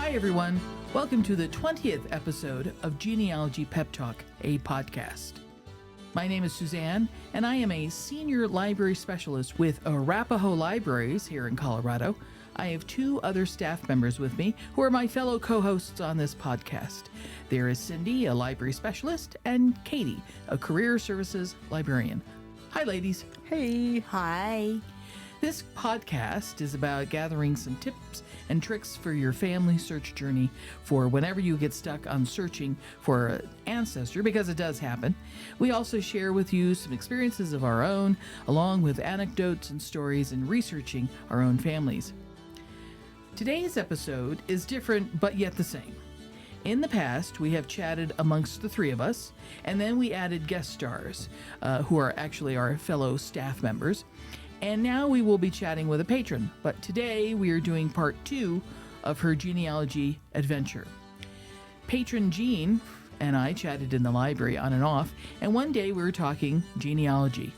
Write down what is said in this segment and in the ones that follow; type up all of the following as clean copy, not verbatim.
Hi, everyone. Welcome to the 20th episode of Genealogy Pep Talk, a podcast. My name is Suzanne, and I am a senior library specialist with Arapahoe Libraries here in Colorado. I have two other staff members with me who are my fellow co-hosts on this podcast. There is Cindy, a library specialist, and Katie, a career services librarian. Hi, ladies. Hey. Hi. This podcast is about gathering some tips and tricks for your family search journey for whenever you get stuck on searching for an ancestor, because it does happen. We also share with you some experiences of our own, along with anecdotes and stories in researching our own families. Today's episode is different, but yet the same. In the past, we have chatted amongst the three of us, and then we added guest stars, who are actually our fellow staff members. And now we will be chatting with a patron, but today we are doing part 2 of her genealogy adventure. Patron Jean and I chatted in the library on and off, and one day we were talking genealogy.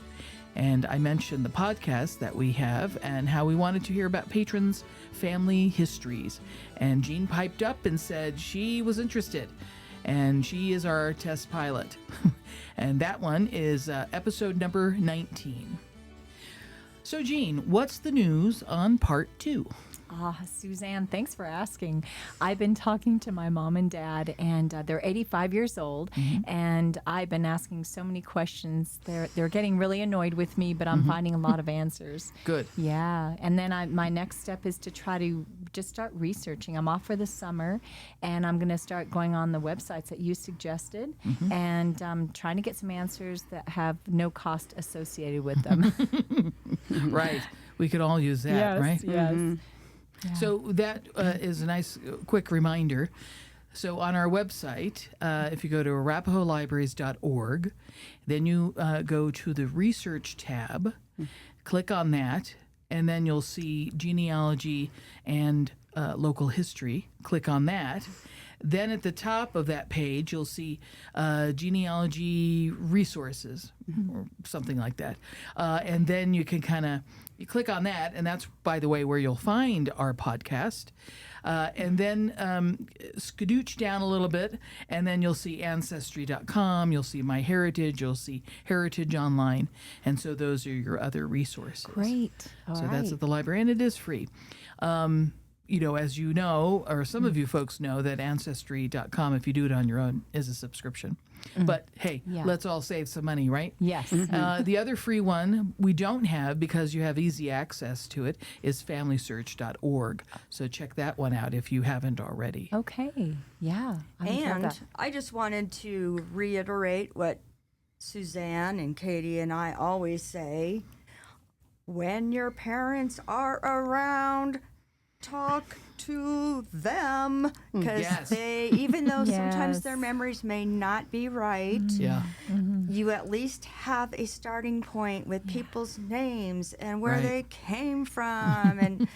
And I mentioned the podcast that we have and how we wanted to hear about patrons' family histories. And Jean piped up and said she was interested, and she is our test pilot. And that one is episode number 19. So, Jean, what's the news on part 2? Suzanne, thanks for asking. I've been talking to my mom and dad, and they're 85 years old, and I've been asking so many questions. They're getting really annoyed with me, but I'm finding a lot of answers. Good. Yeah, and then my next step is to try to just start researching. I'm off for the summer, and I'm going to start going on the websites that you suggested, and trying to get some answers that have no cost associated with them. Right. We could all use that, yes, right? Yes. Yeah. So that is a nice quick reminder. So on our website, if you go to arapahoelibraries.org, then you go to the research tab, click on that, and then you'll see genealogy and local history. Click on that. Then at the top of that page, you'll see genealogy resources or something like that. And then you can you click on that, and that's, by the way, where you'll find our podcast. And then skadooch down a little bit, and then you'll see Ancestry.com, you'll see MyHeritage, you'll see Heritage Online. And so those are your other resources. Great. All right. That's at the library, and it is free. As you know, or some of you folks know, that Ancestry.com, if you do it on your own, is a subscription. But hey, let's all save some money, right? Yes. The other free one we don't have, because you have easy access to it, is FamilySearch.org. So check that one out if you haven't already. Okay. Yeah. And I just wanted to reiterate what Suzanne and Katie and I always say. When your parents are around, talk to them, because they, even though sometimes their memories may not be right, you at least have a starting point with people's names and where they came from. And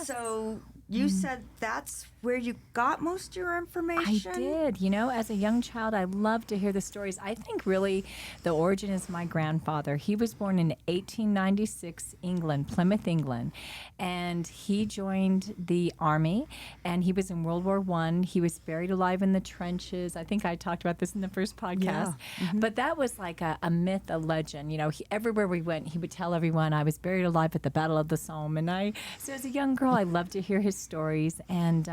so you said that's where you got most of your information? I did. As a young child, I loved to hear the stories. I think really the origin is my grandfather. He was born in 1896, England, Plymouth, England. And he joined the Army, and he was in World War I. He was buried alive in the trenches. I think I talked about this in the first podcast. Yeah. But that was like a myth, a legend. Everywhere we went, he would tell everyone, I was buried alive at the Battle of the Somme. So as a young girl, I loved to hear his stories. And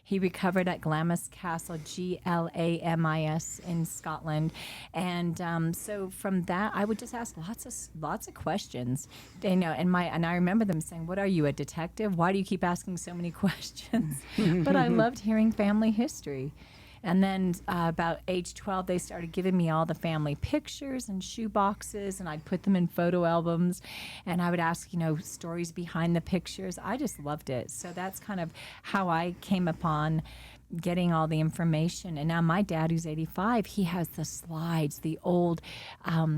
he recovered at Glamis Castle, Glamis, in Scotland. And so from that, I would just ask lots of questions. And I remember them saying, "What are you, a detective? Why do you keep asking so many questions?" But I loved hearing family history. And then about age 12, they started giving me all the family pictures and shoe boxes, and I'd put them in photo albums, and I would ask, stories behind the pictures. I just loved it. So that's kind of how I came upon getting all the information. And now my dad, who's 85, he has the slides, the old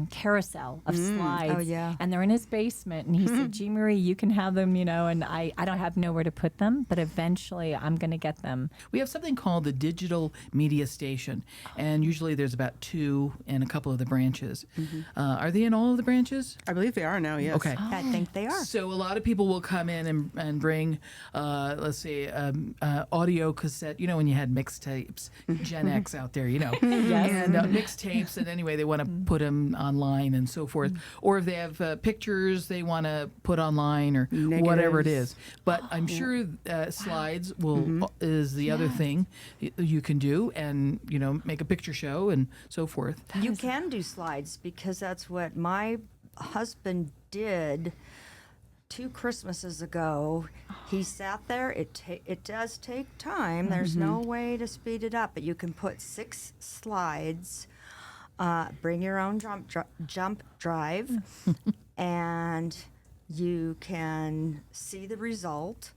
carousel of slides. Oh, yeah. And they're in his basement. And he said, G. Marie, you can have them, and I don't have nowhere to put them, but eventually I'm going to get them. We have something called the Digital Media Station, and usually there's about 2 in a couple of the branches. Are they in all of the branches? I believe they are now, yes. Okay. I think they are. So a lot of people will come in and bring, let's say, audio cassette. When you had mixtapes, Gen X out there, and mixtapes. And anyway, they want to put them online and so forth. Or if they have pictures they want to put online or whatever it is. But I'm sure slides is the other thing you can do, and make a picture show and so forth. You can do slides because that's what my husband did 2 Christmases ago. He sat there. It does take time. There's no way to speed it up, but you can put 6 slides, bring your own jump drive, and you can see the result.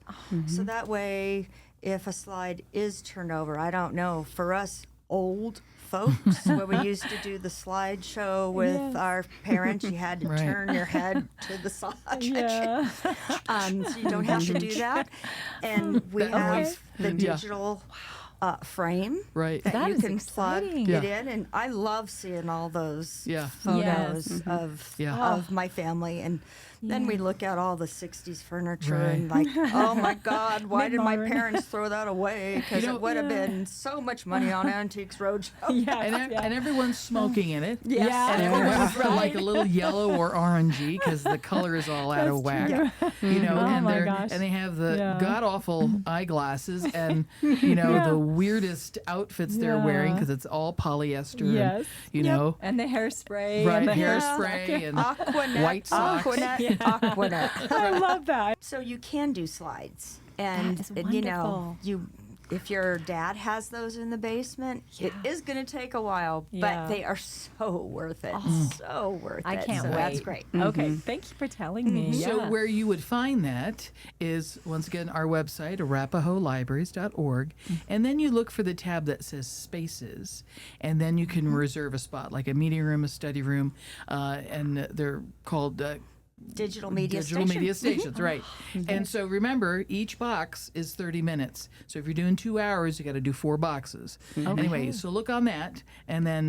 So that way, if a slide is turned over, I don't know, for us old folks, where we used to do the slideshow with our parents, you had to turn your head to the side. So you don't have to do that. And we have the digital frame that you can plug it in. And I love seeing all those photos of my family. And then we look at all the 60s furniture and like, oh my God, why did my parents throw that away? Because it would have been so much money on Antiques Roadshow. And everyone's smoking in it. Yeah. And everyone's for like a little yellow or orangey because the color is all out of whack. And they have the god-awful eyeglasses and, the weirdest outfits they're wearing because it's all polyester. And, and the hairspray. Right, And the hairspray and white socks. Aquanet. I love that. So you can do slides, and That is wonderful. if your dad has those in the basement, it is going to take a while, but they are so worth it. So worth it. I can't wait. That's great. Okay, thank you for telling me. So where you would find that is, once again, our website, arapahoelibraries.org, and then you look for the tab that says Spaces, and then you can reserve a spot, like a meeting room, a study room, and they're called Digital media stations, right. And so remember, each box is 30 minutes. So if you're doing 2 hours, you got to do 4 boxes. Anyway, so look on that, and then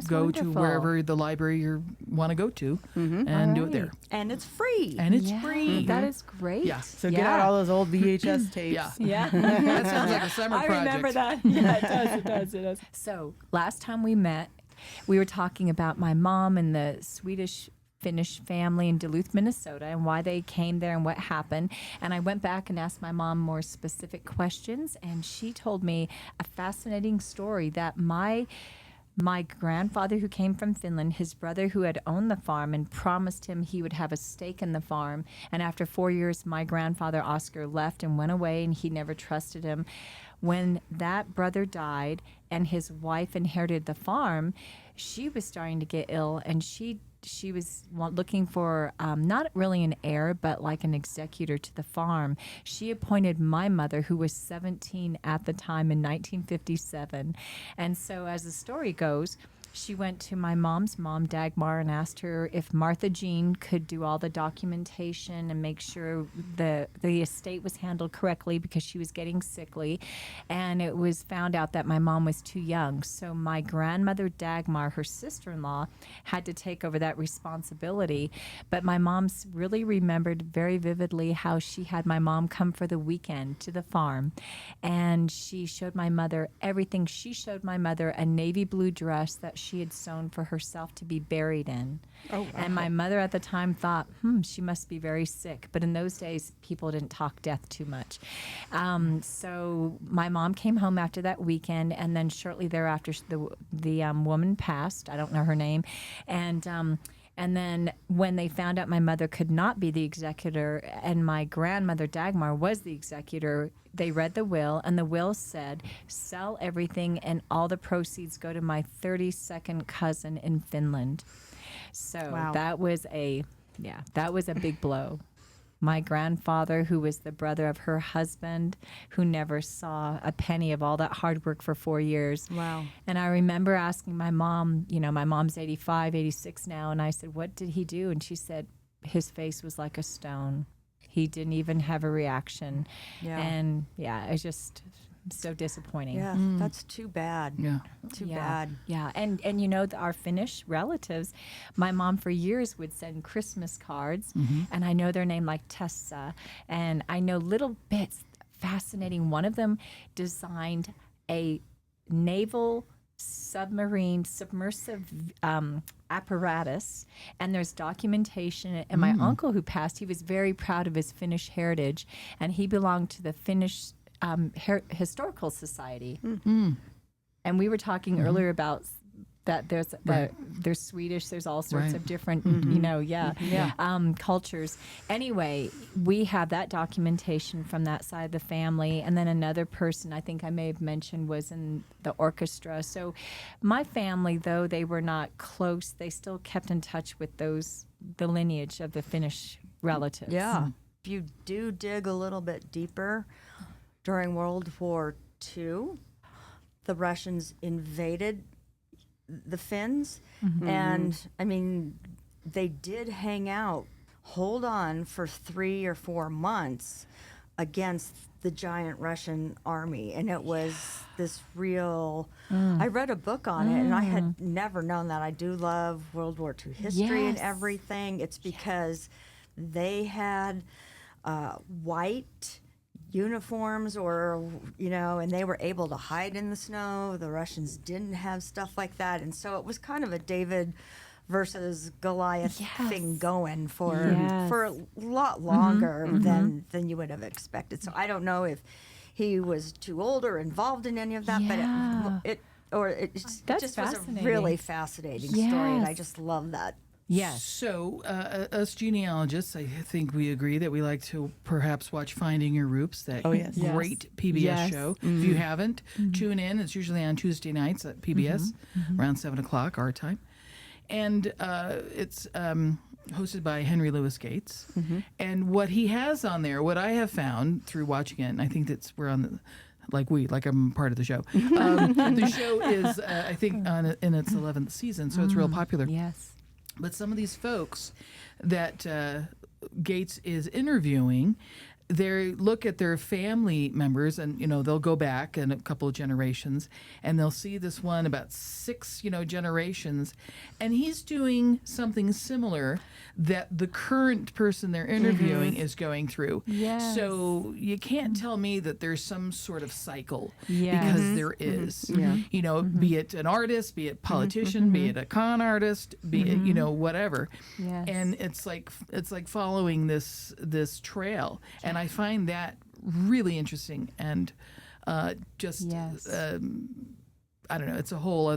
go to wherever the library you want to go to and do it there. And it's free. And it's free. That is great. Yeah. So get out all those old VHS tapes. Yeah. That sounds like a summer project. I remember that. Yeah, it does. So last time we met, we were talking about my mom and the Swedish-Finnish family in Duluth, Minnesota, and why they came there and what happened. And I went back and asked my mom more specific questions, and she told me a fascinating story that my grandfather, who came from Finland, his brother who had owned the farm and promised him he would have a stake in the farm. And after 4 years, my grandfather, Oscar, left and went away, and he never trusted him. When that brother died and his wife inherited the farm, she was starting to get ill, and she was looking for not really an heir, but like an executor to the farm. She appointed my mother, who was 17 at the time, in 1957. And so as the story goes, she went to my mom's mom, Dagmar, and asked her if Martha Jean could do all the documentation and make sure the estate was handled correctly, because she was getting sickly. And it was found out that my mom was too young. So my grandmother, Dagmar, her sister-in-law, had to take over that responsibility. But my mom really remembered very vividly how she had my mom come for the weekend to the farm. And she showed my mother everything. She showed my mother a navy blue dress that she had sewn for herself to be buried in. Oh, wow. And my mother at the time thought, she must be very sick. But in those days, people didn't talk death too much. So my mom came home after that weekend, and then shortly thereafter, the woman passed. I don't know her name. And then when they found out my mother could not be the executor and my grandmother Dagmar was the executor, they read the will, and the will said, sell everything and all the proceeds go to my 32nd cousin in Finland. So that was a big blow. my grandfather, who was the brother of her husband, who never saw a penny of all that hard work for 4 years. Wow. And I remember asking my mom, my mom's 85, 86 now, and I said, what did he do? And she said, his face was like a stone. He didn't even have a reaction. Yeah. And it's just so disappointing. Yeah, that's too bad. Yeah. Too bad. Yeah, and our Finnish relatives, my mom for years would send Christmas cards, and I know their name like Tessa, and I know little bits. Fascinating. One of them designed a naval submersive apparatus, and there's documentation. And my uncle who passed, he was very proud of his Finnish heritage, and he belonged to the Finnish Historical Society. And we were talking earlier about that there's Swedish, there's all sorts of different, cultures. Anyway, we have that documentation from that side of the family. And then another person I think I may have mentioned was in the orchestra. So my family, though they were not close, they still kept in touch with the lineage of the Finnish relatives. Yeah. If you do dig a little bit deeper, during World War II, the Russians invaded the Finns, and I mean, they did hang out, hold on for 3 or 4 months against the giant Russian army, and it was this real. I read a book on it, and I had never known that. I do love World War II history and everything. It's because they had white uniforms and they were able to hide in the snow. The Russians didn't have stuff like that. And so it was kind of a David versus Goliath thing going for a lot longer than you would have expected. So I don't know if he was too old or involved in any of that, but it just was a really fascinating story, and I just love that. Yes. So, us genealogists, I think we agree that we like to perhaps watch Finding Your Roots, that great PBS show. If you haven't, tune in. It's usually on Tuesday nights at PBS, around 7 o'clock our time. And it's hosted by Henry Louis Gates. And what he has on there, what I have found through watching it, and I think we're on the... like I'm part of the show. The show is, I think, in its 11th season, so it's real popular. Yes. But some of these folks that Gates is interviewing, they look at their family members, and they'll go back in a couple of generations, and they'll see this one about 6 generations, and he's doing something similar that the current person they're interviewing is going through. Yes. So you can't tell me that there's some sort of cycle, because there is. Be it an artist, be it a politician, be it a con artist, be it whatever. Yes. And it's like following this trail, and I find that really interesting, and I don't know. It's a whole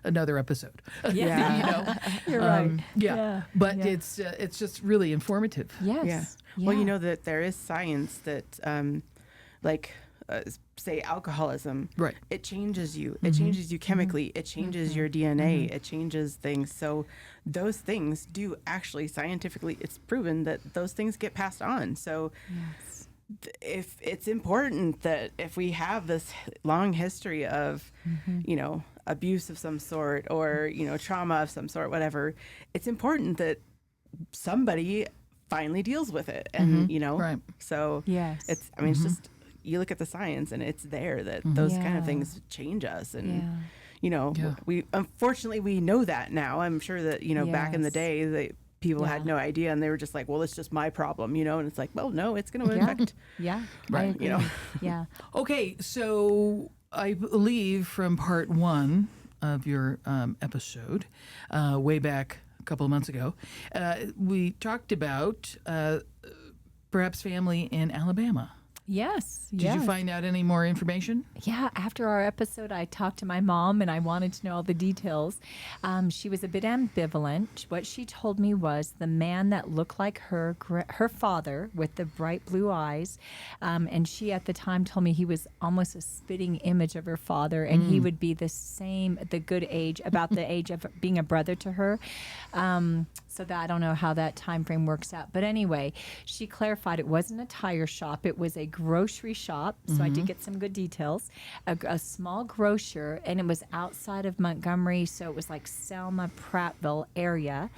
another episode. You're right. But it's just really informative. Yes. Yeah. Well, that there is science that, say alcoholism. Right. It changes you. It changes you chemically. It changes your DNA. It changes things. So those things do actually scientifically. It's proven that those things get passed on. So. Yes. If it's important that if we have this long history of, abuse of some sort or, trauma of some sort, whatever, it's important that somebody finally deals with it. And, Right. So it's just, you look at the science and it's there that those kind of things change us. And, we, unfortunately, we know that now. I'm sure that, back in the day, people had no idea, and they were just like, well, it's just my problem, and it's like, well, no, it's going to affect. Right. Okay, so I believe from part 1 of your episode, way back a couple of months ago, we talked about perhaps family in Alabama. Yes. Did you find out any more information? Yeah, after our episode, I talked to my mom and I wanted to know all the details. She was a bit ambivalent. What she told me was the man that looked like her father with the bright blue eyes, and she at the time told me he was almost a spitting image of her father, and he would be the good age, about the age of being a brother to her. So that I don't know how that time frame works out. But anyway, she clarified it wasn't a tire shop. It was a grocery shop. So I did get some good details. A small grocer, and it was outside of Montgomery. So it was like Selma, Prattville area.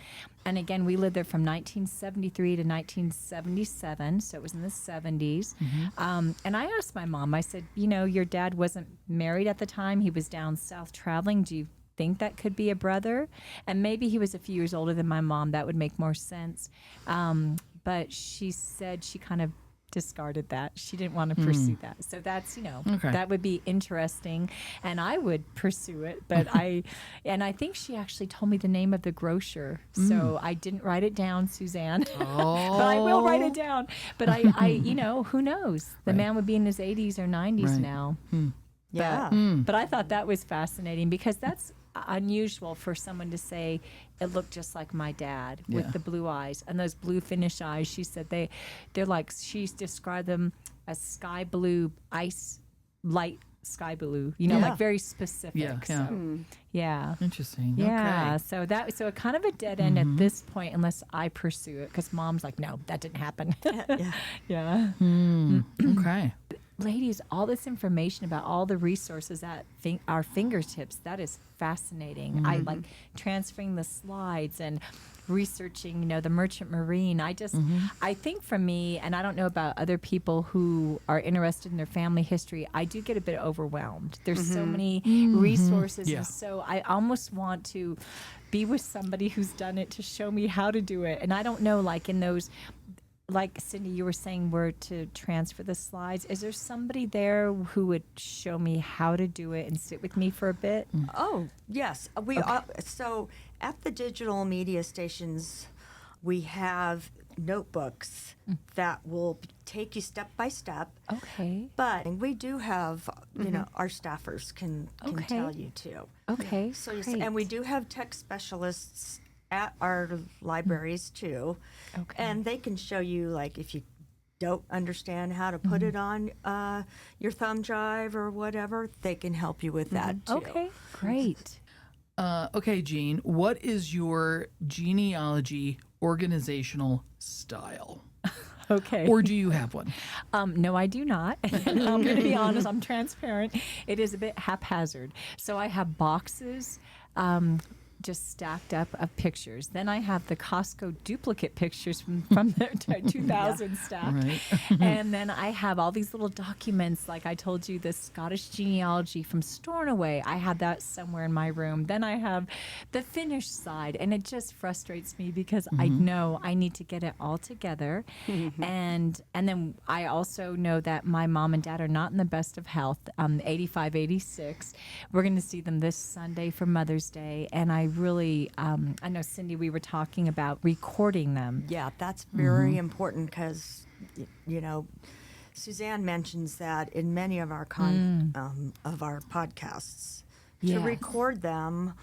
And again, we lived there from 1973 to 1977. So it was in the 70s. And I asked my mom, I said, your dad wasn't married at the time. He was down south traveling. Do you think that could be a brother? And maybe he was a few years older than my mom. That would make more sense. But she said she kind of discarded that. She didn't want to pursue that. So that's, that would be interesting. And I would pursue it. But I think she actually told me the name of the grocer. So I didn't write it down, Suzanne. But I will write it down. But I who knows? The man would be in his 80s or 90s now. Yeah. But I thought that was fascinating because that's unusual for someone to say it looked just like my dad with the blue eyes and those blue Finnish eyes. She said they're like, she's described them as sky blue, light sky blue, like very specific. Yeah. Interesting. Yeah. Okay. So kind of a dead end at this point unless I pursue it because Mom's like, no, that didn't happen. Yeah. Okay. Ladies, all this information about all the resources at our fingertips, that is fascinating. I like transferring the slides and researching, the Merchant Marine. I think for me, and I don't know about other people who are interested in their family history, I do get a bit overwhelmed. There's so many resources. And so I almost want to be with somebody who's done it to show me how to do it. And I don't know, like in those, like Cindy, you were saying were to transfer the slides. Is there somebody there who would show me how to do it and sit with me for a bit? Oh, yes. So at the digital media stations, we have notebooks that will take you step by step. Okay. But we do have, our staffers can tell you too. Okay. So and we do have tech specialists at our libraries too. Okay. And they can show you, like, if you don't understand how to put it on your thumb drive or whatever, they can help you with that too. Okay, great. Okay, Jean, what is your genealogy organizational style? Okay. Or do you have one? No, I do not. And I'm going to be honest, I'm transparent. It is a bit haphazard. So I have boxes just stacked up of pictures. Then I have the Costco duplicate pictures from the 2000 stack. Right. And then I have all these little documents, like I told you, the Scottish genealogy from Stornoway. I have that somewhere in my room. Then I have the Finnish side, and it just frustrates me because I know I need to get it all together. And then I also know that my mom and dad are not in the best of health, 85, 86. We're going to see them this Sunday for Mother's Day, and I really, I know, Cindy, we were talking about recording them. Yeah, that's very important because, Suzanne mentions that in many of our of our podcasts, to record them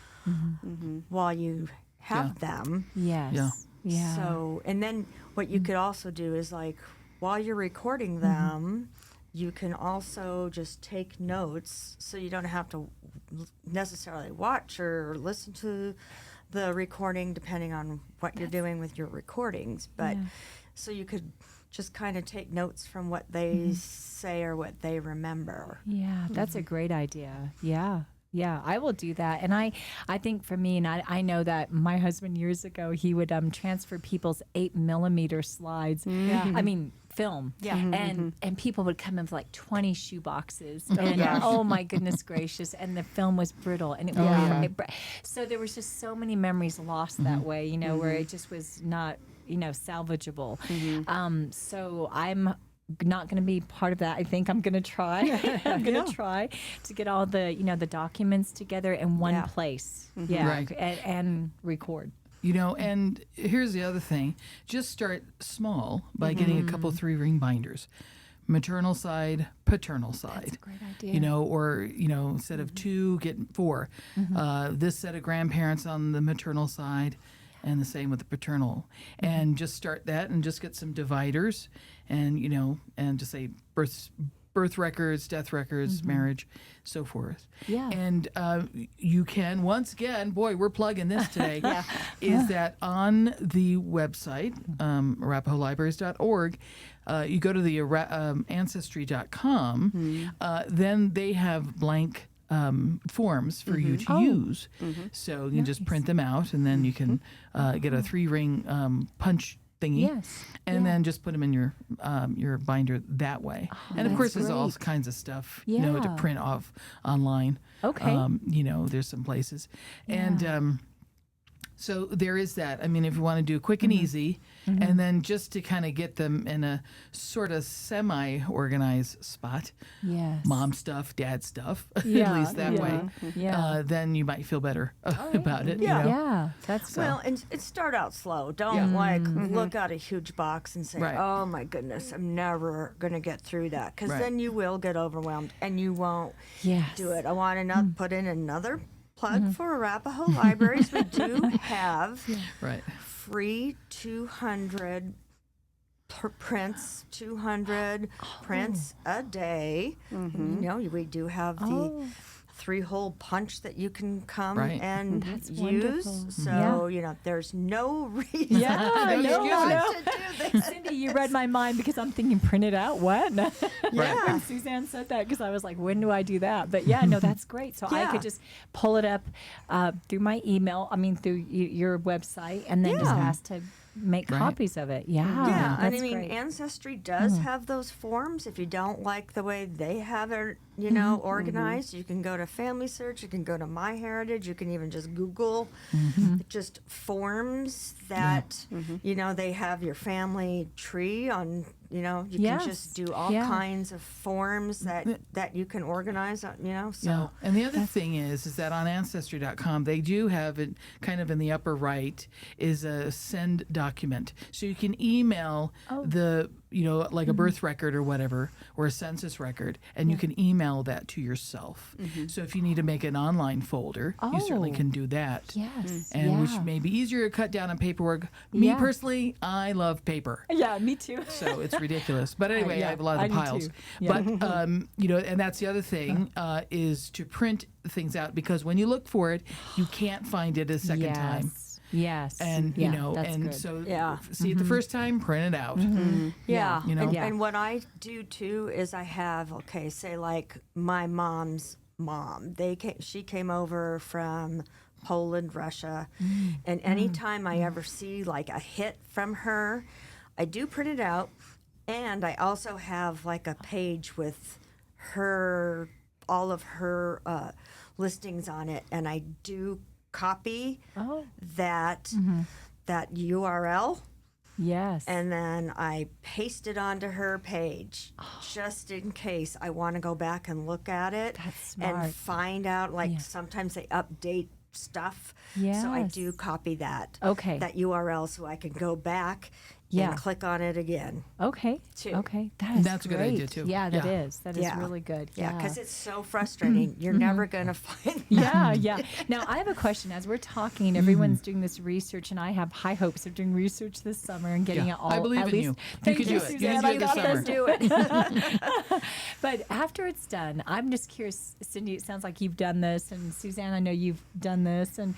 while you have them. Yes. Yeah. So, and then what you could also do is, like, while you're recording them, you can also just take notes so you don't have to necessarily watch or listen to the recording depending on what you're doing with your recordings. But so you could just kind of take notes from what they say or what they remember. Yeah, that's a great idea. Yeah. Yeah, I will do that. And I think for me, and I know that my husband years ago, he would transfer people's 8mm slides. I mean, film. Yeah. And people would come in with like 20 shoe boxes. Oh my goodness gracious. And the film was brittle. And so there was just so many memories lost that way, where it just was not, salvageable. So I'm not going to be part of that. I think I'm going to try. I'm going to try to get all the, the documents together in one place. Right. And record. And here's the other thing. Just start small by getting a couple 3-ring binders. maternal side, paternal side. That's a great idea. You know, or, you know, instead of 2, get 4. This set of grandparents on the maternal side, and the same with the paternal. And just start that and just get some dividers, and, you know, and just say birth records, death records, marriage, so forth. Yeah. And you can, once again, boy, we're plugging this today, is that on the website, arapahoelibraries.org, you go to the ancestry.com, then they have blank forms for you to use. So you can just print them out, and then you can get a 3-ring punch thingy, and then just put them in your binder that way. And of course, there's all kinds of stuff, you know, to print off online. Okay. You know, there's some places, and so there is that. I mean, if you want to do quick and easy, and then just to kind of get them in a sort of semi-organized spot, mom stuff, dad stuff, at least that way, then you might feel better about it. Yeah. You know? Yeah, that's Well, and start out slow. Don't look at a huge box and say, "Oh my goodness, I'm never gonna get through that," because then you will get overwhelmed and you won't do it. I want to put in another plug for Arapahoe Libraries. We do have free 200 prints, 200 prints a day. You know, we do have the 3-hole punch that you can come and That's use. wonderful. So, you know, there's no reason no, not to do this. Cindy, you read my mind because I'm thinking, print it out. What? Yeah. When Suzanne said that, because I was like, when do I do that? But yeah, no, that's great. So I could just pull it up through my email, through your website, and then just ask to make copies of it. Yeah, and that's I mean, great. Ancestry does have those forms. If you don't like the way they have it, you know, organized, you can go to Family Search, you can go to MyHeritage, you can even just Google just forms that, you know, they have your family tree on, you know, you can just do all kinds of forms that you can organize, you know, so. Yeah. And the other thing is that on Ancestry.com, they do have it kind of in the upper right is a send document. So you can email the, you know, like a birth record or whatever, or a census record, and you can email that to yourself. So if you need to make an online folder, you certainly can do that. Yes. And which may be easier to cut down on paperwork. Me personally, I love paper. Yeah, me too. So it's ridiculous. But anyway, I have a lot of I do piles. too. Yeah. But, you know, and that's the other thing is to print things out, because when you look for it, you can't find it a second time. Yes. And, you know, and good. so see it the first time, print it out. Yeah. You know? And what I do too is I have, say like my mom's mom, she came over from Poland, Russia, and anytime I ever see like a hit from her, I do print it out, and I also have like a page with all of her listings on it, and I do copy that URL. Yes. And then I paste it onto her page just in case I want to go back and look at it. That's smart. And find out, like sometimes they update stuff. Yes. So I do copy that. Okay. That URL so I can go back and click on it again. Okay. Too. Okay. That's a good great. idea, too. Yeah, that Yeah. is. That is really good. Yeah, because it's so frustrating. You're never going to find Yeah. Now, I have a question. As we're talking, everyone's doing this research, and I have high hopes of doing research this summer and getting it all. I believe at in least, you. You Thank can do it. You Suzanne. can do it this I thought summer. let's do it. But after it's done, I'm just curious, Cindy, it sounds like you've done this, and Suzanne, I know you've done this, and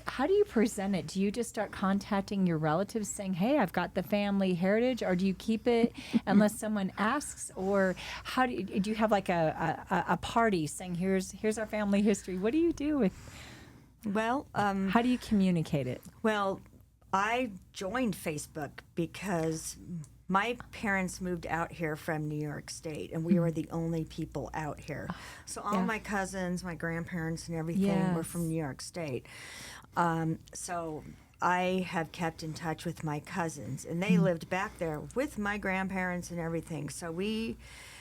how do you present it? Do you just start contacting your relatives saying, hey, I've got the family heritage, or do you keep it unless someone asks, or how do you have like a party saying, here's our family history? What do you do with, Well, how do you communicate it? well, I joined Facebook because my parents moved out here from New York State, and we were the only people out here. So all my cousins, my grandparents, and everything were from New York State. So I have kept in touch with my cousins, and they lived back there with my grandparents and everything. So we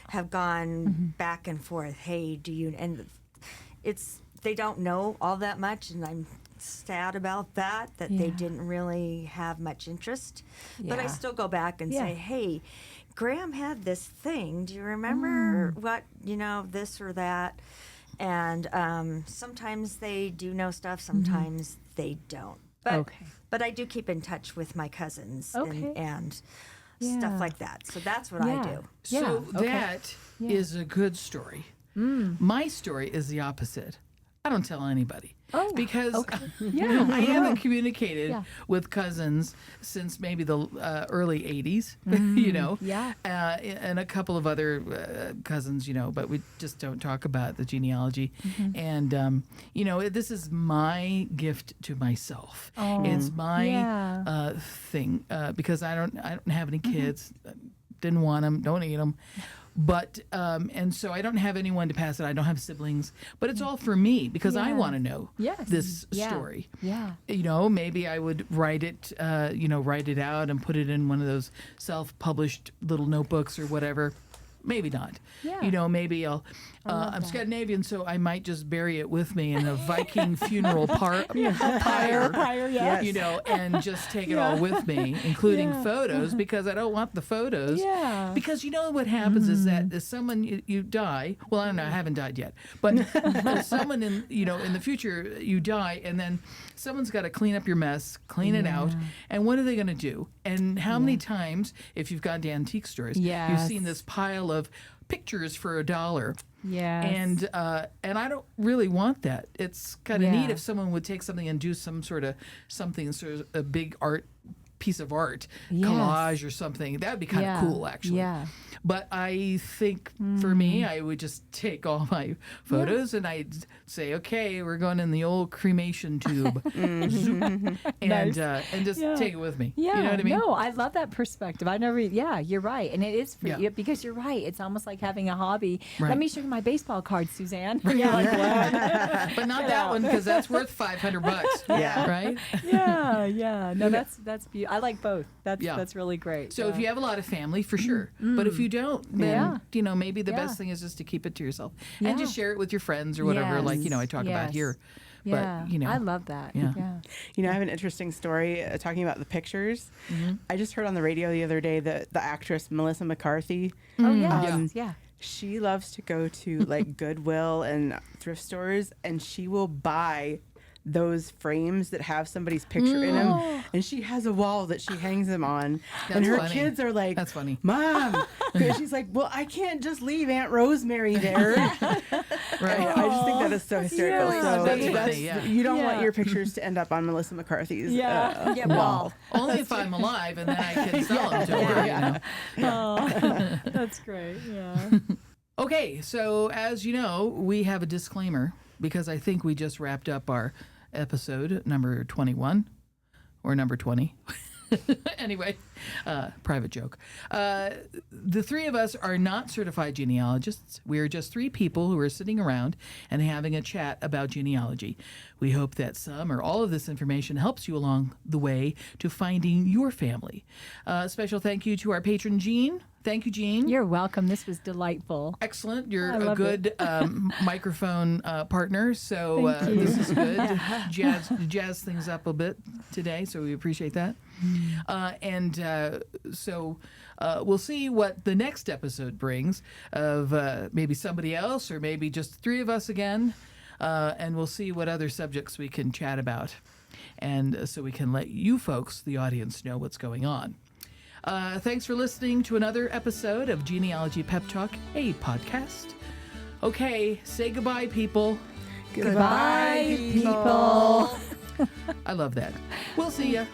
have gone back and forth. Hey, do you? And they don't know all that much, and I'm sad about that they didn't really have much interest. But I Yeah. still go back and Yeah. say, hey, Graham had this thing. Do you remember what, this or that? And sometimes they do know stuff, sometimes they don't. But I do keep in touch with my cousins and stuff like that. So that's what I do. So that is a good story. My story is the opposite. I don't tell anybody. Because I haven't communicated with cousins since maybe the early 80s, and a couple of other cousins, but we just don't talk about the genealogy. And, this is my gift to myself. It's my thing because I don't have any kids. Didn't want them, don't eat them. But, and so I don't have anyone to pass it. I don't have siblings, but it's all for me because I want to know this story. Maybe I would write it out and put it in one of those self-published little notebooks or whatever. Maybe not. Maybe I'm Scandinavian, so I might just bury it with me in a Viking funeral pyre, and just take it all with me, including photos, because I don't want the photos. Because what happens is that if someone you die, well, I don't know, I haven't died yet, but someone in the future you die, and then someone's got to clean up your mess, clean it out, and what are they going to do? And how many times, if you've gone to antique stores, you've seen this pile of pictures for $1. And I don't really want that. It's kind of neat if someone would take something and do some sort of a big piece of art, collage or something. That would be kind of cool, actually. But I think for me, I would just take all my photos and I'd say, okay, we're going in the old cremation tube, and just take it with me. You know what I mean? No, I love that perspective. I never. You're right, and it is for you because you're right. It's almost like having a hobby. Right. Let me show you my baseball card, Suzanne. But not that one because that's worth $500. Right? No, that's beautiful. I like both. That's really great. So if you have a lot of family, for sure. But if you don't, then maybe the best thing is just to keep it to yourself and just share it with your friends or whatever. Like I talk about here. But I love that. I have an interesting story talking about the pictures. I just heard on the radio the other day that the actress Melissa McCarthy. She loves to go to like Goodwill and thrift stores, and she will buy those frames that have somebody's picture in them, and she has a wall that she hangs them on. And her kids are like, "That's funny, Mom." She's like, "Well, I can't just leave Aunt Rosemary there." Right? I just think that is so hysterical. You don't want your pictures to end up on Melissa McCarthy's wall. Only if I'm alive, and then I can sell them to her. Oh, that's great. Okay, so as you know, we have a disclaimer because I think we just wrapped up our episode number 21 or number 20. Anyway, private joke. The three of us are not certified genealogists. We are just three people who are sitting around and having a chat about genealogy. We hope that some or all of this information helps you along the way to finding your family. Special thank you to our patron, Jean. Thank you, Jean. You're welcome. This was delightful. Excellent. You're a good microphone partner, so this is good. Jazz things up a bit today, so we appreciate that. So we'll see what the next episode brings of maybe somebody else or maybe just three of us again, and we'll see what other subjects we can chat about, and so we can let you folks, the audience, know what's going on. Thanks for listening to another episode of Genealogy Pep Talk, a podcast. Okay, say goodbye, people. Goodbye, people. I love that. We'll see ya.